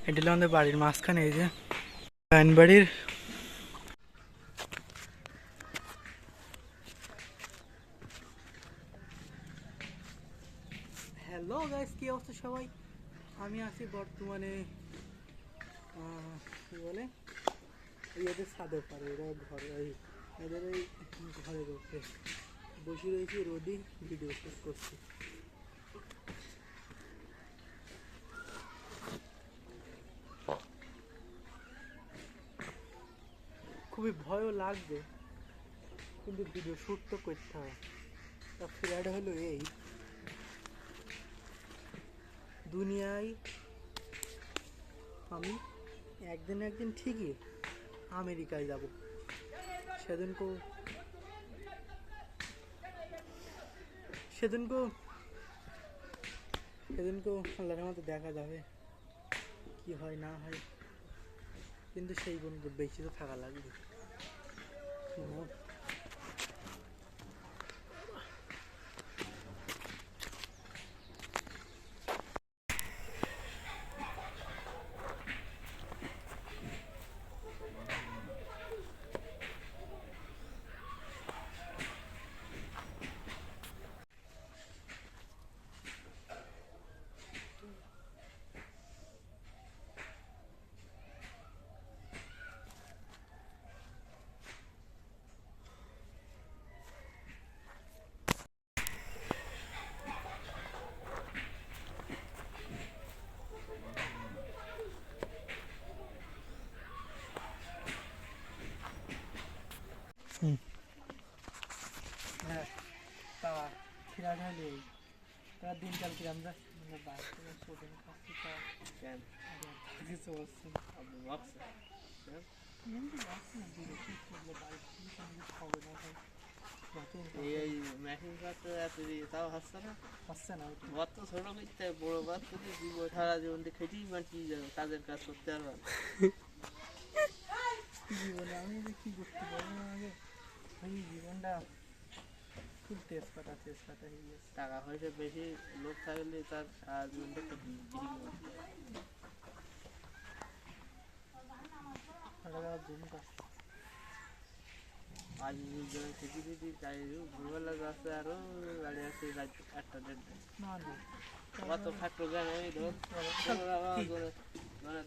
এটা হলো আমাদের বাড়ির মাঝখানে, এই যে গায়ন বাড়ির। হ্যালো গাইস, কি অবস্থা সবাই? আমি আছি বর্তমানে কি বলে এদের ছাদের পারে, এরা ঘরে এদের এই ঘরের উপরে বসে রয়েছি, রোদি ভিডিও শ্যুট করছি। খুবই ভয়ও লাগবে, কিন্তু ভিডিও শ্যুট তো করতে হবে। তা ফ্ল্যাট হলো এই দুনিয়ায় আমি একদিন ঠিকই আমেরিকায় যাব। সেদিনকেও আল্লাহর মতো দেখা যাবে কি হয় না হয়, কিন্তু সেই পর্যন্ত বেশি তো থাকা লাগবে। হ্যাঁ, তা ফিরাট হলে তারা দিনকাল কিরাম যায় মানে বাইরে থেকে ছোটেন খাচ্ছি, তা কিছু হচ্ছে কাজের কাজ করতে পারবো জীবনে আমি যে কি করতে পারবো না আগে, এই জীবনটা খুব তেজপাতা হয়ে গেছে। টাকা পয়সা বেশি লোক থাকলে তার সারা জীবনটা আজ খেতে খেতে চাই ভোরবেলা যাচ্ছে, আরো গাড়ি আছে একটা দেড়টা অত খাটো গান আমি ধর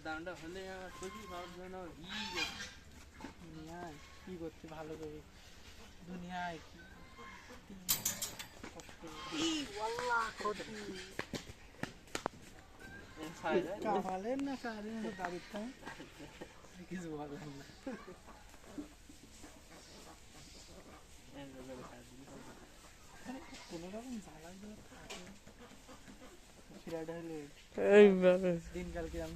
দামটা হলে আমার খুশি ভাবার জন্য দুনিয়ায় কি করতে ভালো করে, দুনিয়ায় কামালের না সারাদিন দাবির থাকে, কিছু বলেন না। কোনো রকম জ্বালা থাকে ফিরাট হলে দিনকাল কিরম